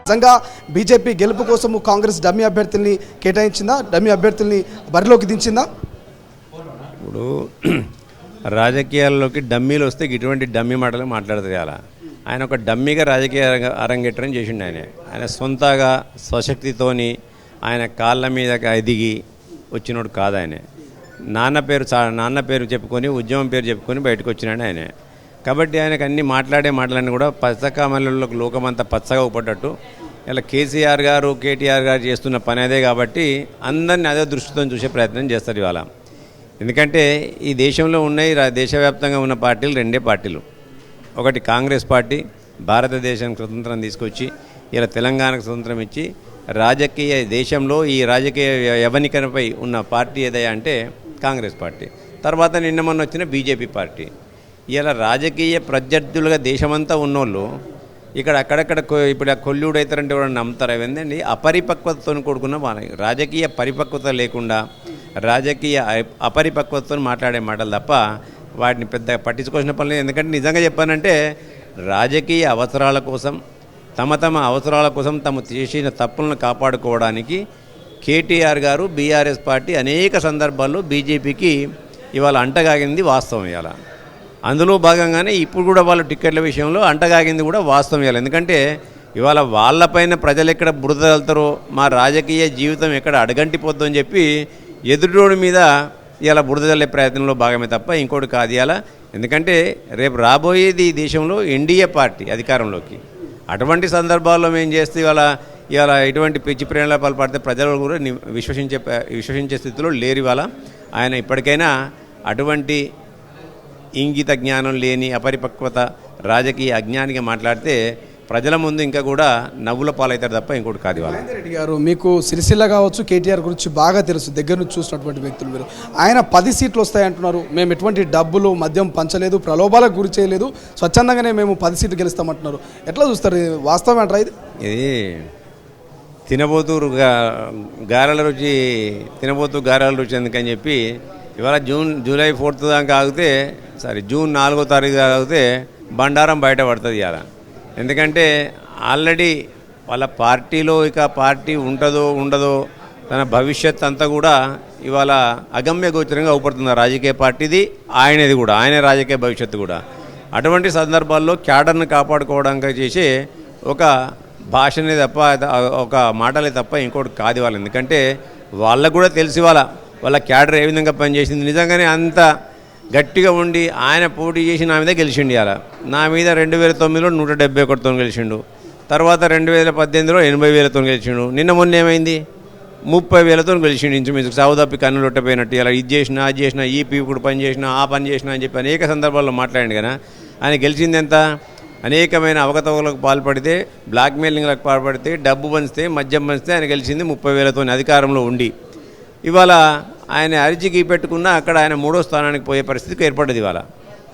నిజంగా బీజేపీ గెలుపు కోసము కాంగ్రెస్ డమ్మీ అభ్యర్థుల్ని కేటాయించిందా, డమ్మీ అభ్యర్థుల్ని బరిలోకి దించిందా? ఇప్పుడు రాజకీయాల్లోకి డమ్మీలు వస్తే ఇటువంటి డమ్మీ మాటలు మాట్లాడతారు. అలా ఆయన ఒక డమ్మీగా రాజకీయ అరంగేట్రం చేసిండు. ఆయన సొంతగా స్వశక్తితోని ఆయన కాళ్ళ మీద ఎదిగి వచ్చినోడు కాదు. ఆయన నాన్న పేరు చెప్పుకొని ఉద్యమం పేరు చెప్పుకొని బయటకు వచ్చినాడు ఆయన. కాబట్టి ఆయనకు అన్ని మాట్లాడే మాటలన్నీ కూడా పచ్చకామలకు లోకమంతా పచ్చగా ఊపడ్డట్టు. ఇలా కేసీఆర్ గారు కేటీఆర్ గారు చేస్తున్న పని అదే కాబట్టి అందరినీ అదే దృష్టితో చూసే ప్రయత్నం చేస్తారు ఇవాళ. ఎందుకంటే ఈ దేశంలో ఉన్నాయి, దేశవ్యాప్తంగా ఉన్న పార్టీలు రెండే పార్టీలు. ఒకటి కాంగ్రెస్ పార్టీ, భారతదేశానికి స్వతంత్రం తీసుకొచ్చి ఇలా తెలంగాణకు స్వతంత్రం ఇచ్చి రాజకీయ దేశంలో ఈ రాజకీయ యవనికనపై ఉన్న పార్టీ ఏదయ్యా అంటే కాంగ్రెస్ పార్టీ. తర్వాత నిన్న మొన్న వచ్చిన బీజేపీ పార్టీ. ఇలా రాజకీయ ప్రత్యర్థులుగా దేశమంతా ఉన్నోళ్ళు ఇక్కడ అక్కడక్కడ ఇప్పుడు ఆ కొల్లుడు అవుతారంటే కూడా నమ్ముతారు. అవేందండి అపరిపక్వతతో కూడుకున్న రాజకీయ పరిపక్వత లేకుండా రాజకీయ అపరిపక్వతతో మాట్లాడే మాటలు తప్ప వాటిని పెద్ద పట్టించుకోవాల్సిన పని లేదు. ఎందుకంటే నిజంగా చెప్పానంటే రాజకీయ అవసరాల కోసం తమ అవసరాల కోసం తాము చేసిన తప్పులను కాపాడుకోవడానికి కేటీఆర్ గారు బీఆర్ఎస్ పార్టీ అనేక సందర్భాల్లో బీజేపీకి ఇవాళ అంటగాగింది వాస్తవం. ఇవాళ అందులో భాగంగానే ఇప్పుడు కూడా వాళ్ళు టిక్కెట్ల విషయంలో అంటగాగింది కూడా వాస్తవం ఇవ్వాలి. ఎందుకంటే ఇవాళ వాళ్ళపైన ప్రజలు ఎక్కడ బురద వెళ్తారో, మా రాజకీయ జీవితం ఎక్కడ అడగంటిపోద్దో అని చెప్పి ఎదురోడి మీద ఇలా బురద చల్లే ప్రయత్నంలో భాగమే తప్ప ఇంకోటి కాదు ఇవాళ. ఎందుకంటే రేపు రాబోయేది ఈ దేశంలో ఎన్డీఏ పార్టీ అధికారంలోకి. అటువంటి సందర్భాల్లో మేము చేస్తే ఇవాళ ఇటువంటి పిచ్చి ప్రేరణలో పాల్పడితే ప్రజలు కూడా విశ్వసించే స్థితిలో లేరు ఇవాళ. ఆయన ఇప్పటికైనా అటువంటి ఇంగిత జ్ఞానం లేని అపరిపక్వత రాజకీయ అజ్ఞానిగా మాట్లాడితే ప్రజల ముందు ఇంకా కూడా నవ్వుల పాలవుతారు తప్ప ఇంకోటి కాదు. మహేందర్ రెడ్డి గారు, మీకు సిరిసిల్ల కావచ్చు, కేటీఆర్ గురించి బాగా తెలుసు, దగ్గర నుంచి చూసినటువంటి వ్యక్తులు మీరు. ఆయన 10 సీట్లు వస్తాయంటున్నారు. మేము ఎటువంటి డబ్బులు మద్యం పంచలేదు, ప్రలోభాలకు గురి చేయలేదు, స్వచ్ఛందంగానే మేము 10 సీట్లు గెలుస్తామంటున్నారు. ఎట్లా చూస్తారు? వాస్తవం అంటారా ఇది? తినబోతూ గారెల రుచి ఎందుకని చెప్పి ఇవాళ జూలై 4th దాకా ఆగితే జూన్ 4వ తారీఖు దాకా ఆగితే బండారం బయట పడుతుంది ఇవాళ. ఎందుకంటే ఆల్రెడీ వాళ్ళ పార్టీలో ఇక పార్టీ ఉంటుందో ఉండదో తన భవిష్యత్ అంతా కూడా ఇవాళ అగమ్య గోచరంగా అవుపడుతుంది. రాజకీయ పార్టీది ఆయనది కూడా, ఆయన రాజకీయ భవిష్యత్తు కూడా. అటువంటి సందర్భాల్లో క్యాడర్ను కాపాడుకోవడానికి చేసే ఒక భాషనే తప్ప ఒక మాటలే తప్ప ఇంకోటి కాదు వాళ్ళు. ఎందుకంటే వాళ్ళకు కూడా తెలిసి వాళ్ళ క్యాడర్ ఏ విధంగా పనిచేసింది. నిజంగానే అంత గట్టిగా ఉండి ఆయన పోటీ చేసి నా మీద గెలిచిండు. ఇవాళ నా మీద 2009లో 171తో గెలిచిండు. తర్వాత 2018లో 80,000తో గెలిచిండు. నిన్న మొన్న ఏమైంది? 30,000తో గెలిచిండు. ఇంచుమించు సావుదప్పి కన్నులు ఒట్టపోయినట్టు. ఇలా ఇది చేసినా అది చేసినా ఈ పీకుడు పని చేసినా ఆ పని చేసినా అని చెప్పి అనేక సందర్భాల్లో మాట్లాడండి. కదా ఆయన గెలిచింది ఎంత? అనేకమైన అవకతవకలకు పాల్పడితే, బ్లాక్మెయిలింగ్లకు పాల్పడితే, డబ్బు పంచితే, మద్యం పంచితే ఆయన గెలిచింది 30,000తో అధికారంలో ఉండి. ఇవాళ ఆయన అరిచికి పెట్టుకున్నా అక్కడ ఆయన 3వ స్థానానికి పోయే పరిస్థితికి ఏర్పడ్డది ఇవాళ.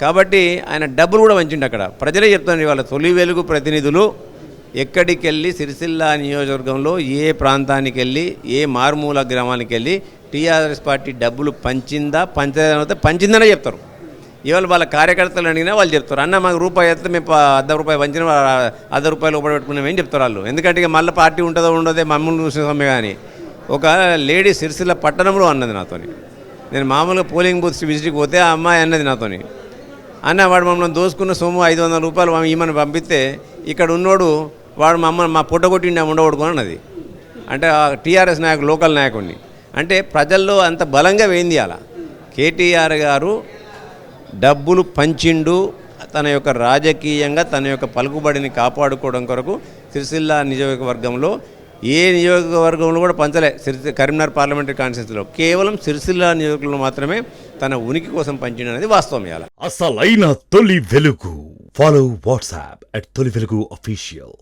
కాబట్టి ఆయన డబ్బులు కూడా వంచిండు. అక్కడ ప్రజలే చెప్తాను ఇవాళ తొలి వెలుగు ప్రతినిధులు ఎక్కడికి వెళ్ళి సిరిసిల్ల నియోజకవర్గంలో ఏ ప్రాంతానికి వెళ్ళి ఏ మారుమూల గ్రామానికి వెళ్ళి టీఆర్ఎస్ పార్టీ డబ్బులు పంచిందనే చెప్తారు. ఇవాళ వాళ్ళ కార్యకర్తలు అడిగినా వాళ్ళు చెప్తారు, అన్న మాకు రూపాయి అయితే మేము ₹1 వంచిన ₹1 లోపల పెట్టుకున్నామేం చెప్తారు వాళ్ళు. ఎందుకంటే ఇక మళ్ళీ పార్టీ ఉంటుందో ఉండదో మమ్మల్ని చూసిన సమ్మె. కానీ ఒక లేడీ సిరిసిల్ల పట్టణంలో అన్నది నాతోని, నేను మామూలుగా పోలింగ్ బూత్ విజిట్కి పోతే ఆ అమ్మాయి అన్నది నాతోని, అన్న వాడు మమ్మల్ని దోసుకున్న సొమ్ము ₹500 ఈమెను పంపిస్తే ఇక్కడ ఉన్నోడు వాడు మా పొట్ట కొట్టిండి ఉండకూడుకొని అన్నది. అంటే టీఆర్ఎస్ నాయకుడు, లోకల్ నాయకుడిని. అంటే ప్రజల్లో అంత బలంగా వేయింది. అలా కేటీఆర్ గారు డబ్బులు పంచిండు. తన యొక్క రాజకీయంగా తన యొక్క పలుకుబడిని కాపాడుకోవడం కొరకు సిరిసిల్ల నియోజకవర్గంలో ఏ నియోజకవర్గంలో కూడా పంచలే. కరీంనగర్ పార్లమెంటరీ కాన్స్టిట్యూన్సీలో కేవలం సిరిసిల్ల నియోజకవర్గంలో మాత్రమే తన ఉనికి కోసం పంచిండు అనేది వాస్తవం. ఇవాళ అసలైన తొలి వెలుగు. ఫాలో వాట్సాప్ @తొలి వెలుగు official.